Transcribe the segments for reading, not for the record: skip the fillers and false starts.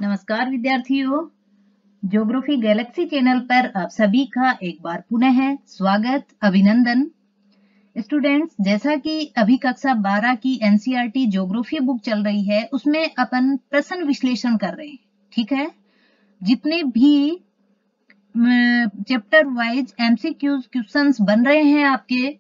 नमस्कार विद्यार्थियों, geography Galaxy channel पर आप सभी का एक बार पुनः स्वागत, अभिनंदन। स्टूडेंट्स, जैसा कि अभी कक्षा 12 की एनसीईआरटी ज्योग्राफी बुक चल रही है, उसमें अपन प्रश्न विश्लेषण कर रहे हैं। ठीक है, जितने भी चैप्टर वाइज एमसीक्यूज क्वेश्चंस बन रहे हैं आपके,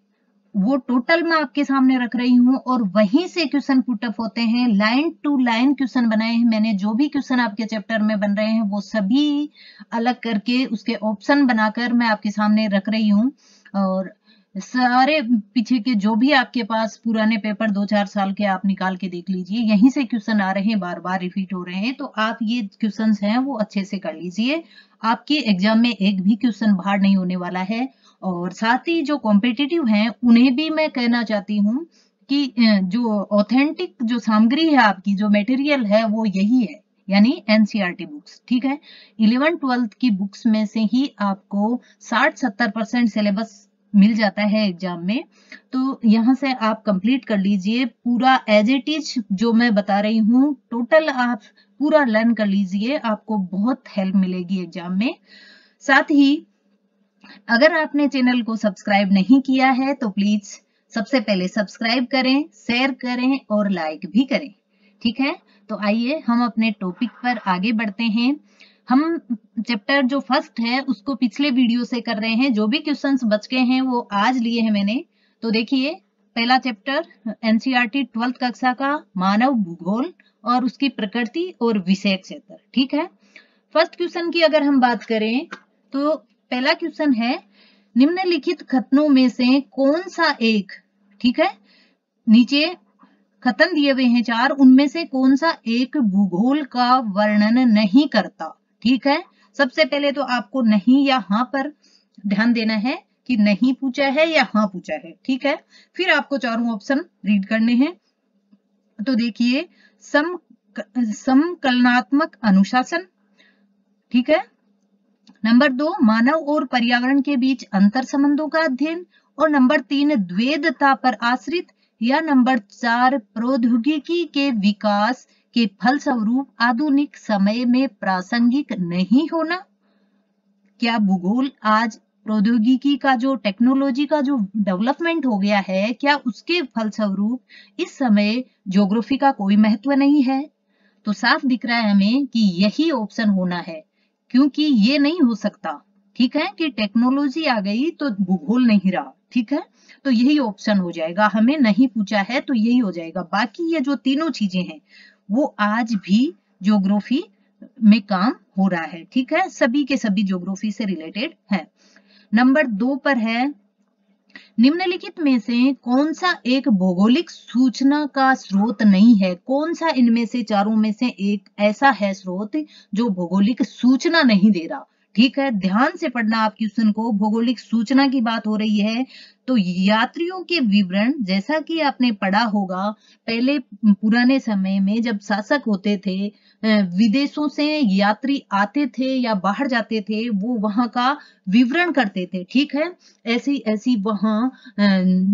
वो टोटल मैं आपके सामने रख रही हूँ और वहीं से क्वेश्चन पुटअप होते हैं। लाइन टू लाइन क्वेश्चन बनाए हैं मैंने। जो भी क्वेश्चन आपके चैप्टर में बन रहे हैं वो सभी अलग करके उसके ऑप्शन बनाकर मैं आपके सामने रख रही हूँ। और सारे पीछे के जो भी आपके पास पुराने पेपर 2-4 साल के आप निकाल के देख लीजिए, यहीं से क्वेश्चन आ रहे हैं, बार बार रिपीट हो रहे हैं। तो आप ये क्वेश्चन हैं वो अच्छे से कर लीजिए। आपके एग्जाम में एक भी क्वेश्चन बाहर नहीं होने वाला है। और साथ ही जो कॉम्पिटिटिव हैं उन्हें भी मैं कहना चाहती हूँ कि जो ऑथेंटिक जो सामग्री है, आपकी जो मटेरियल है वो यही है, यानी एनसीईआरटी बुक्स। ठीक है, 11th-12th की बुक्स में से ही आपको 60-70% सिलेबस मिल जाता है एग्जाम में। तो यहाँ से आप कंप्लीट कर लीजिए पूरा एज इट इज। जो मैं बता रही हूँ टोटल आप पूरा लर्न कर लीजिए, आपको बहुत हेल्प मिलेगी एग्जाम में। साथ ही अगर आपने चैनल को सब्सक्राइब नहीं किया है तो प्लीज सबसे पहले सब्सक्राइब करें, शेयर करें और लाइक भी करें। ठीक है, तो आइए हम अपने टॉपिक पर आगे बढ़ते हैं। हम चैप्टर जो फर्स्ट है उसको पिछले वीडियो से कर रहे हैं। जो भी क्वेश्चंस बच गए हैं वो आज लिए हैं मैंने। तो देखिए, पहला चैप्टर एनसीईआरटी 12th कक्षा का मानव भूगोल और उसकी प्रकृति और विषय क्षेत्र। ठीक है, फर्स्ट क्वेश्चन की अगर हम बात करें तो पहला क्वेश्चन है, निम्नलिखित कथनों में से कौन सा एक, ठीक है, नीचे कथन दिए हुए हैं 4, उनमें से कौन सा एक भूगोल का वर्णन नहीं करता। ठीक है, सबसे पहले तो आपको नहीं या हाँ पर ध्यान देना है कि नहीं पूछा है या हाँ पूछा है। ठीक है, फिर आपको चारों ऑप्शन रीड करने हैं। तो देखिए, समकलनात्मक अनुशासन, ठीक है, नंबर 2 मानव और पर्यावरण के बीच अंतर संबंधों का अध्ययन, और नंबर 3 द्वैधता पर आश्रित, या नंबर 4 प्रौद्योगिकी के विकास के फलस्वरूप आधुनिक समय में प्रासंगिक नहीं होना। क्या भूगोल आज प्रौद्योगिकी का जो टेक्नोलॉजी का जो डेवलपमेंट हो गया है, क्या उसके फलस्वरूप इस समय ज्योग्राफी का कोई महत्व नहीं है? तो साफ दिख रहा है हमें कि यही ऑप्शन होना है, क्योंकि ये नहीं हो सकता, ठीक है, कि टेक्नोलॉजी आ गई तो भूगोल नहीं रहा। ठीक है, तो यही ऑप्शन हो जाएगा। हमें नहीं पूछा है तो यही हो जाएगा। बाकी ये जो तीनों चीजें हैं वो आज भी ज्योग्राफी में काम हो रहा है। ठीक है, सभी के सभी ज्योग्राफी से रिलेटेड है। नंबर 2 पर है, निम्नलिखित में से कौन सा एक भौगोलिक सूचना का स्रोत नहीं है? कौन सा इनमें से चारों में से एक ऐसा है स्रोत जो भौगोलिक सूचना नहीं दे रहा? ठीक है, ध्यान से पढ़ना आप क्वेश्चन को। भौगोलिक सूचना की बात हो रही है तो यात्रियों के विवरण, जैसा कि आपने पढ़ा होगा पहले पुराने समय में जब शासक होते थे, विदेशों से यात्री आते थे या बाहर जाते थे, वो वहां का विवरण करते थे। ठीक है, ऐसी ऐसी वहां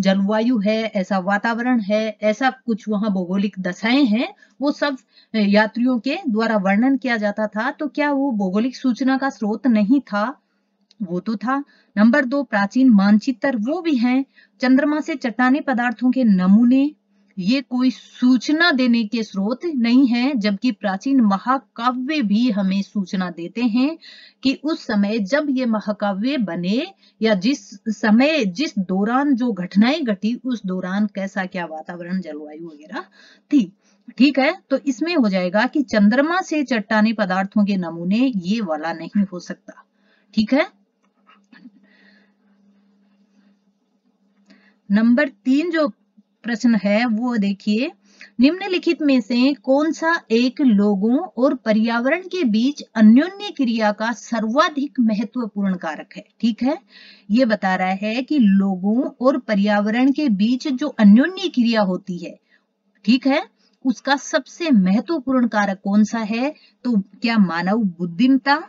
जलवायु है, ऐसा वातावरण है, ऐसा कुछ वहां भौगोलिक दशाएं हैं, वो सब यात्रियों के द्वारा वर्णन किया जाता था। तो क्या वो भौगोलिक सूचना का स्रोत नहीं था? वो तो था। नंबर 2 प्राचीन मानचित्र, वो भी हैं। चंद्रमा से चट्टानी पदार्थों के नमूने, ये कोई सूचना देने के स्रोत नहीं है, जबकि प्राचीन महाकाव्य भी हमें सूचना देते हैं कि उस समय जब ये महाकाव्य बने या जिस समय जिस दौरान जो घटनाएं घटी उस दौरान कैसा क्या वातावरण, जलवायु वगैरह थी। ठीक है, तो इसमें हो जाएगा कि चंद्रमा से चट्टानी पदार्थों के नमूने, ये वाला नहीं हो सकता। ठीक है, नंबर 3 जो प्रश्न है वो देखिए, निम्नलिखित में से कौन सा एक लोगों और पर्यावरण के बीच अन्योन्य क्रिया का सर्वाधिक महत्वपूर्ण कारक है? ठीक है, ये बता रहा है कि लोगों और पर्यावरण के बीच जो अन्योन्य क्रिया होती है, ठीक है, उसका सबसे महत्वपूर्ण कारक कौन सा है? तो क्या मानव बुद्धिमत्ता,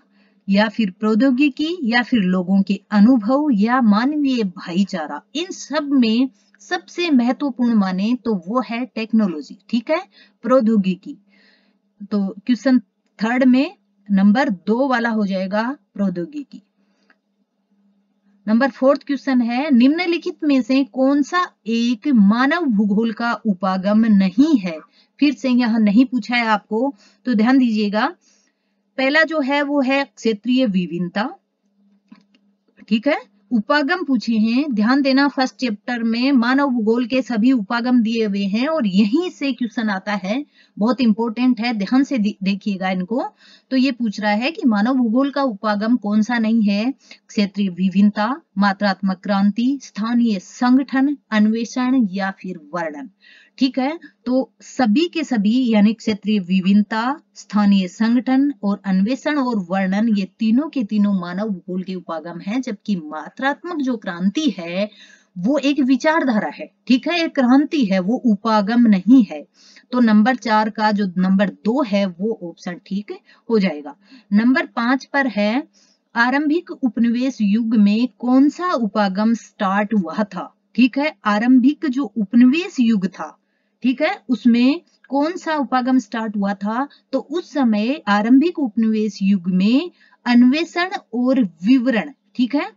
या फिर प्रौद्योगिकी, या फिर लोगों के अनुभव, या मानवीय भाईचारा? इन सब में सबसे महत्वपूर्ण माने तो वो है टेक्नोलॉजी। ठीक है, प्रौद्योगिकी। तो क्वेश्चन थर्ड में नंबर 2 वाला हो जाएगा प्रौद्योगिकी। नंबर 4th क्वेश्चन है, निम्नलिखित में से कौन सा एक मानव भूगोल का उपागम नहीं है। फिर से यहां नहीं पूछा है आपको, तो ध्यान दीजिएगा। पहला जो है वो है क्षेत्रीय विभिन्नता, ठीक है। उपागम पूछे हैं, ध्यान देना फर्स्ट चैप्टर में मानव भूगोल के सभी उपागम दिए हुए हैं और यहीं से क्वेश्चन आता है, बहुत इंपॉर्टेंट है, ध्यान से देखिएगा इनको। तो ये पूछ रहा है कि मानव भूगोल का उपागम कौन सा नहीं है। क्षेत्रीय विभिन्नता, मात्रात्मक क्रांति, स्थानीय संगठन, अन्वेषण या फिर वर्णन, ठीक है। तो सभी के सभी यानी क्षेत्रीय विभिन्नता, स्थानीय संगठन और अन्वेषण और वर्णन, ये तीनों के तीनों मानव भूगोल के उपागम हैं, जबकि मात्रात्मक जो क्रांति है वो एक विचारधारा है, ठीक है, एक क्रांति है, वो उपागम नहीं है। तो नंबर 4 का जो नंबर 2 है वो ऑप्शन ठीक हो जाएगा। नंबर 5 पर है, आरंभिक उपनिवेश युग में कौन सा उपागम स्टार्ट हुआ था, ठीक है। आरंभिक जो उपनिवेश युग था, ठीक है, उसमें कौन सा उपागम स्टार्ट हुआ था। तो उस समय आरंभिक उपनिवेश युग में अन्वेषण और विवरण, ठीक है,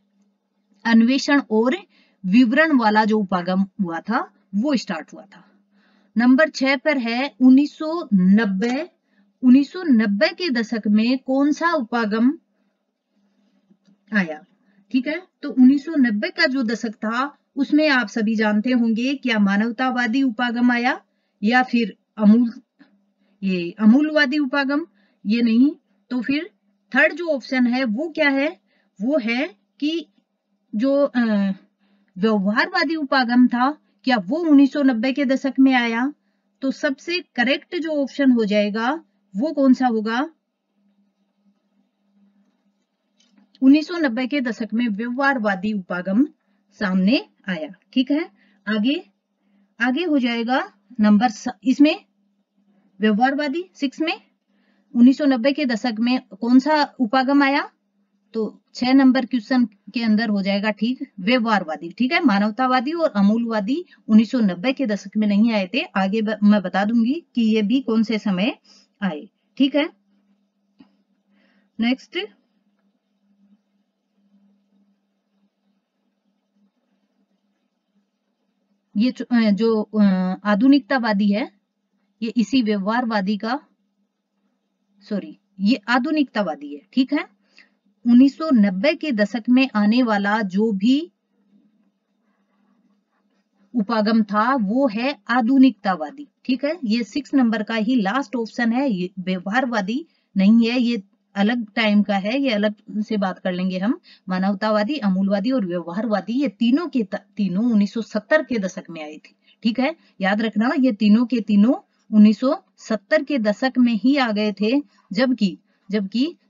अन्वेषण और विवरण वाला जो उपागम हुआ था वो स्टार्ट हुआ था। नंबर 6 पर है 1990 के दशक में कौन सा उपागम आया, ठीक है। तो 1990 का जो दशक था उसमें आप सभी जानते होंगे, क्या मानवतावादी उपागम आया या फिर अमूलवादी उपागम, ये नहीं। तो फिर थर्ड जो ऑप्शन है वो क्या है, वो है कि जो व्यवहारवादी उपागम था, क्या वो 1990 के दशक में आया। तो सबसे करेक्ट जो ऑप्शन हो जाएगा वो कौन सा होगा, 1990 के दशक में व्यवहारवादी उपागम सामने आया, ठीक है। आगे हो जाएगा नंबर इसमें व्यवहारवादी 6 में 1990 के दशक में कौन सा उपागम आया। तो 6 नंबर क्वेश्चन के अंदर हो जाएगा ठीक व्यवहारवादी, ठीक है। मानवतावादी और अमूलवादी 1990 के दशक में नहीं आए थे, आगे मैं बता दूंगी कि ये भी कौन से समय आए, ठीक है। नेक्स्ट, ये जो आधुनिकतावादी है, ये इसी व्यवहारवादी का, सॉरी, ये आधुनिकतावादी है, ठीक है। 1990 के दशक में आने वाला जो भी उपागम था वो है आधुनिकतावादी, ठीक है। ये 6 नंबर का ही लास्ट ऑप्शन है, ये व्यवहारवादी नहीं है, ये अलग टाइम का है, ये अलग से बात कर लेंगे हम। मानवतावादी, अमूलवादी और व्यवहारवादी ये तीनों के तीनों 1970 के दशक में आए थे, ठीक है। याद रखना ये तीनों के तीनों 1970 के दशक में ही आ गए थे, जबकि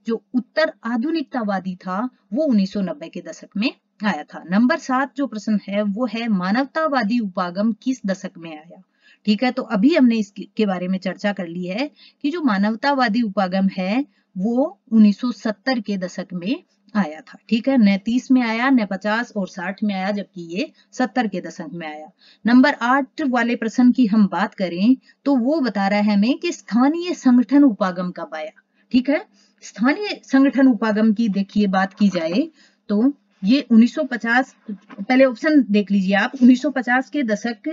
जो उत्तर आधुनिकतावादी था वो 1990 के दशक में आया था। नंबर 7 जो प्रश्न है वो है मानवतावादी उपागम किस दशक में आया, ठीक है। तो अभी हमने इसके बारे में चर्चा कर ली है कि जो मानवतावादी उपागम है वो 1970 के दशक में आया था, ठीक है। न 30 में आया, न 50 और 60 में आया, जबकि ये 70 के दशक में आया। नंबर 8 वाले प्रश्न की हम बात करें तो वो बता रहा है हमें कि स्थानीय संगठन उपागम कब आया, ठीक है। स्थानीय संगठन उपागम की देखिए बात की जाए तो ये 1950, पहले ऑप्शन देख लीजिए आप, 1950 के दशक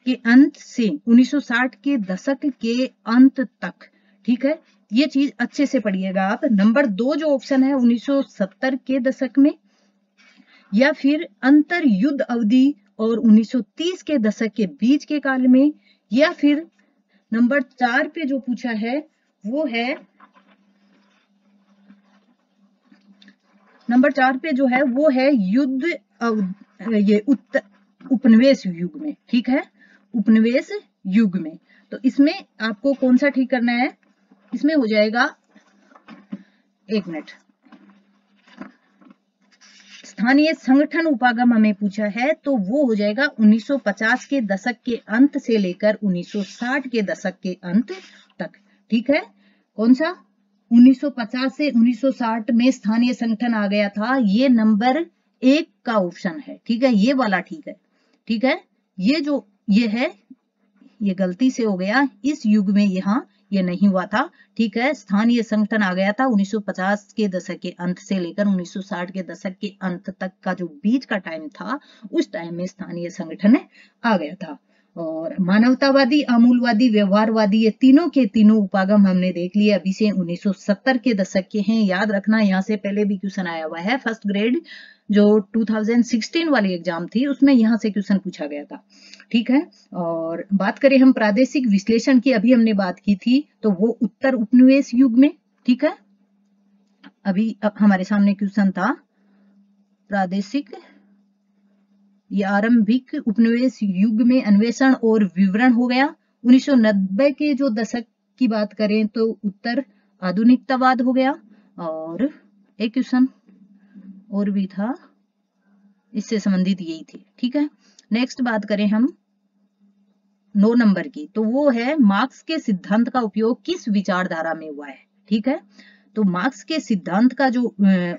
के अंत से 1960 के दशक के अंत तक, ठीक है। ये चीज अच्छे से पढ़िएगा आप। नंबर 2 जो ऑप्शन है 1970 के दशक में या फिर अंतर युद्ध अवधि और 1930 के दशक के बीच के काल में, या फिर नंबर 4 पे जो पूछा है वो है, नंबर 4 पे जो है वो है युद्ध ये उपनिवेश युग में, ठीक है, उपनिवेश युग में। तो इसमें आपको कौन सा ठीक करना है, इसमें हो जाएगा, एक मिनट, स्थानीय संगठन उपागम हमें पूछा है तो वो हो जाएगा 1950 के दशक के अंत से लेकर 1960 के दशक के अंत तक, ठीक है। कौन सा 1950 से 1960 में स्थानीय संगठन आ गया था, ये नंबर 1 का ऑप्शन है, ठीक है, ये वाला ठीक है, ठीक है। ये जो ये है ये गलती से हो गया, इस युग में यहाँ ये नहीं हुआ था। ठीक है, स्थानीय संगठन आ गया था 1950 के दशक के अंत से लेकर 1960 के दशक के अंत तक का जो बीच का टाइम था, उस टाइम में स्थानीय संगठन आ गया था। और मानवतावादी, आमूलवादी, व्यवहारवादी, ये तीनों के तीनों उपागम हमने देख लिए। अभी से 1970 के दशक के हैं, याद रखना। यहाँ से पहले भी क्वेश्चन आया हुआ है, फर्स्ट ग्रेड जो 2016 वाली एग्जाम थी उसमें यहाँ से क्वेश्चन पूछा गया था। ठीक है, और बात करें हम प्रादेशिक विश्लेषण की, अभी हमने बात की थी, तो वो उत्तर उपनिवेश युग में। ठीक है, अभी हमारे सामने क्वेश्चन था प्रादेशिक या आरंभिक उपनिवेश युग में अन्वेषण और विवरण हो गया। 1990 के जो दशक की बात करें तो उत्तर आधुनिकतावाद हो गया। और एक क्वेश्चन और भी था, इससे संबंधित यही थी। ठीक है, नेक्स्ट बात करें हम 9 नंबर की, तो वो है मार्क्स के सिद्धांत का उपयोग किस विचारधारा में हुआ है। ठीक है, तो मार्क्स के सिद्धांत का जो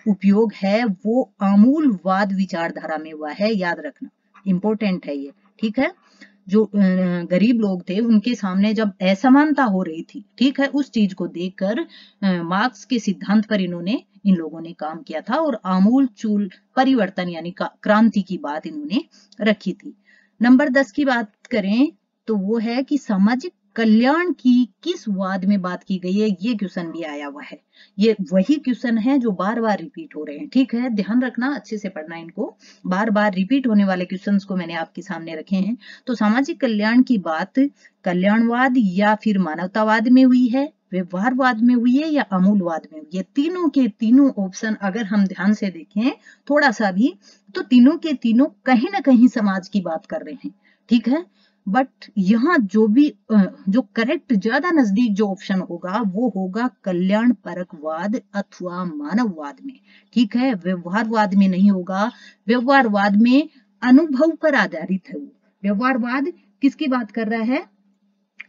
उपयोग है वो आमूलवाद विचारधारा में हुआ है, याद रखना, इंपॉर्टेंट है ये। ठीक है, जो गरीब लोग थे उनके सामने जब असमानता हो रही थी, ठीक है, उस चीज को देखकर मार्क्स के सिद्धांत पर इन लोगों ने काम किया था और आमूल चूल परिवर्तन यानी क्रांति की बात इन्होंने रखी थी। नंबर 10 की बात करें तो वो है कि सामाजिक कल्याण की किस वाद में बात की गई है। ये क्वेश्चन भी आया हुआ है, ये वही क्वेश्चन है जो बार बार रिपीट हो रहे हैं। ठीक है, ध्यान रखना, अच्छे से पढ़ना इनको, बार बार रिपीट होने वाले क्वेश्चंस को मैंने आपके सामने रखे हैं। तो सामाजिक कल्याण की बात कल्याणवाद या फिर मानवतावाद में हुई है, व्यवहारवाद में हुई है या अमूलवाद में हुई है। तीनों के तीनों ऑप्शन अगर हम ध्यान से देखें थोड़ा सा भी, तो तीनों के तीनों कहीं ना कहीं समाज की बात कर रहे हैं। ठीक है, बट यहाँ जो करेक्ट ज्यादा नजदीक जो ऑप्शन होगा वो होगा कल्याण परकवाद अथवा मानववाद में। ठीक है, व्यवहारवाद में नहीं होगा। व्यवहारवाद में अनुभव पर आधारित है वो। व्यवहारवाद किसकी बात कर रहा है,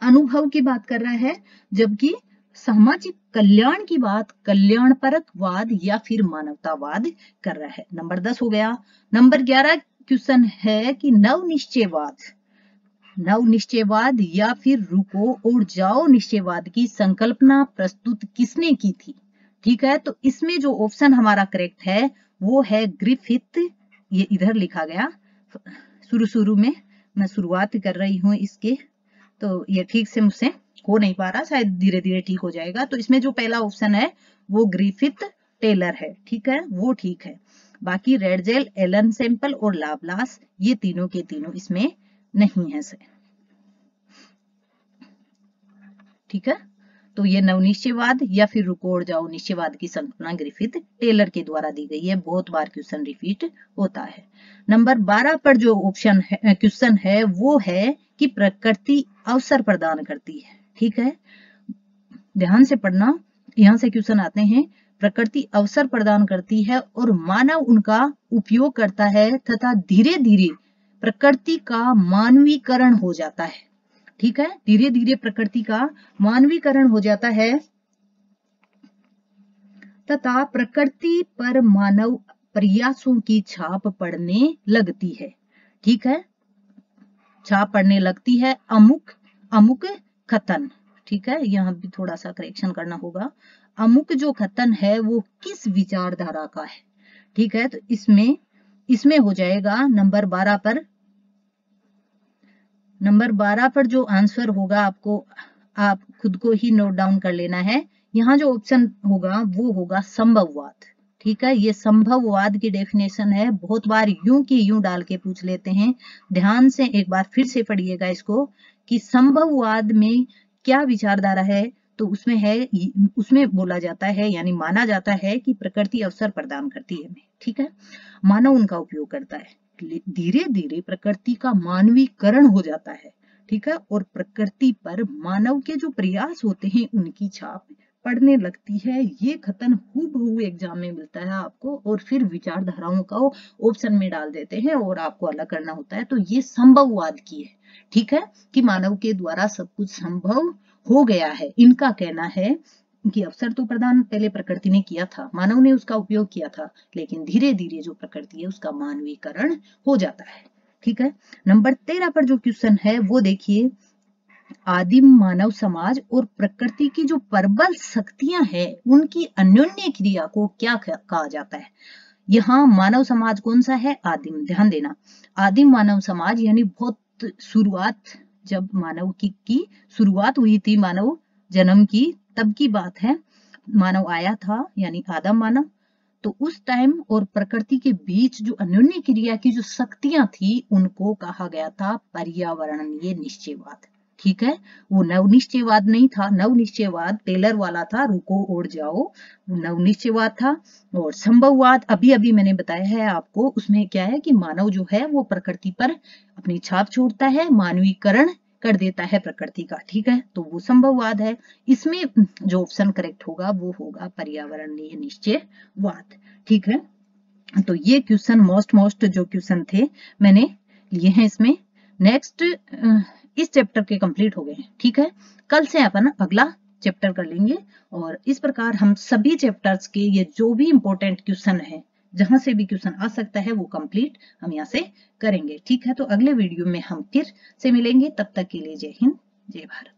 अनुभव की बात कर रहा है, जबकि सामाजिक कल्याण की बात कल्याण परकवाद या फिर मानवतावाद कर रहा है। नंबर 10 हो गया। नंबर 11 क्वेश्चन है कि नवनिश्चयवाद या फिर रुको और जाओ निश्चयवाद की संकल्पना प्रस्तुत किसने की थी। ठीक है, तो इसमें जो ऑप्शन हमारा करेक्ट है वो है ग्रिफिथ। ये इधर लिखा गया, शुरू में मैं शुरुआत कर रही हूँ इसके, तो ये ठीक से मुझसे हो नहीं पा रहा, शायद धीरे धीरे ठीक हो जाएगा। तो इसमें जो पहला ऑप्शन है वो ग्रिफिथ टेलर है। ठीक है, वो ठीक है। बाकी रेडजेल, एलन सैंपल और लाप्लास, ये तीनों के तीनों इसमें नहीं है से। ठीक है, तो ये नवनिश्चयवाद या फिर रुको और जाओ निश्चयवाद की संकल्पना ग्रिफिथ टेलर के द्वारा दी गई है। बहुत बार क्वेश्चन रिपीट होता है। नंबर 12 पर जो ऑप्शन है क्वेश्चन है वो है कि प्रकृति अवसर प्रदान करती है। ठीक है, ध्यान से पढ़ना, यहां से क्वेश्चन आते हैं। प्रकृति अवसर प्रदान करती है और मानव उनका उपयोग करता है तथा धीरे धीरे प्रकृति का मानवीकरण हो जाता है। ठीक है, धीरे धीरे प्रकृति का मानवीकरण हो जाता है तथा प्रकृति पर मानव प्रयासों की छाप पड़ने लगती है। ठीक है, छाप पड़ने लगती है। अमुक कथन, ठीक है, यहाँ भी थोड़ा सा करेक्शन करना होगा। अमुक जो कथन है वो किस विचारधारा का है। ठीक है, तो इसमें हो जाएगा नंबर 12 पर जो आंसर होगा आप खुद को ही नोट डाउन कर लेना है। यहाँ जो ऑप्शन होगा वो होगा संभववाद। ठीक है, ये संभववाद की डेफिनेशन है। बहुत बार यूं की यूं डाल के पूछ लेते हैं। ध्यान से एक बार फिर से पढ़िएगा इसको कि संभववाद में क्या विचारधारा है। तो उसमें बोला जाता है यानी माना जाता है कि प्रकृति अवसर प्रदान करती है हमें। ठीक है, मानव उनका उपयोग करता है, धीरे धीरे प्रकृति का मानवीकरण हो जाता है। ठीक है, और प्रकृति पर मानव के जो प्रयास होते हैं उनकी छाप पड़ने लगती है। ये कथन हूबहू एग्जाम में मिलता है आपको और फिर विचारधाराओं का ऑप्शन में डाल देते हैं और आपको अलग करना होता है। तो ये संभववाद की है। ठीक है, कि मानव के द्वारा सब कुछ संभव हो गया है। इनका कहना है कि अवसर तो प्रदान पहले प्रकृति ने किया था, मानव ने उसका उपयोग किया था, लेकिन धीरे धीरे जो प्रकृति है उसका मानवीकरण हो जाता है। ठीक है, नंबर 13 पर जो क्वेश्चन है वो देखिए, आदिम मानव समाज और प्रकृति की जो प्रबल शक्तियां हैं उनकी अन्योन्य क्रिया को क्या कहा जाता है। यहाँ मानव समाज कौन सा है? आदिम। ध्यान देना, आदिम मानव समाज यानी बहुत शुरुआत, जब मानव की शुरुआत हुई थी, मानव जन्म की, तब की बात है। मानव आया था यानी आदम मानव। तो उस टाइम और प्रकृति के बीच जो अन्योन्य क्रिया की जो शक्तियां थी उनको कहा गया था पर्यावरणीय निश्चयवाद। ठीक है, वो नवनिश्चयवाद नहीं था। नवनिश्चयवाद टेलर वाला था, रुको उड़ जाओ, वो नवनिश्चयवाद था। और संभववाद अभी अभी मैंने बताया है आपको, उसमें क्या है कि मानव जो है वो प्रकृति पर अपनी छाप छोड़ता है, मानवीकरण कर देता है प्रकृति का। ठीक है, तो वो संभववाद है। इसमें जो ऑप्शन करेक्ट होगा वो होगा पर्यावरणीय निश्चयवाद। ठीक है, तो ये क्वेश्चन मोस्ट जो क्वेश्चन थे मैंने लिए हैं इसमें। नेक्स्ट इस चैप्टर के कंप्लीट हो गए हैं। ठीक है, कल से अपन अगला चैप्टर कर लेंगे और इस प्रकार हम सभी चैप्टर्स के ये जो भी इंपॉर्टेंट क्वेश्चन है, जहां से भी क्वेश्चन आ सकता है, वो कंप्लीट हम यहाँ से करेंगे। ठीक है, तो अगले वीडियो में हम फिर से मिलेंगे। तब तक के लिए जय हिंद, जय भारत।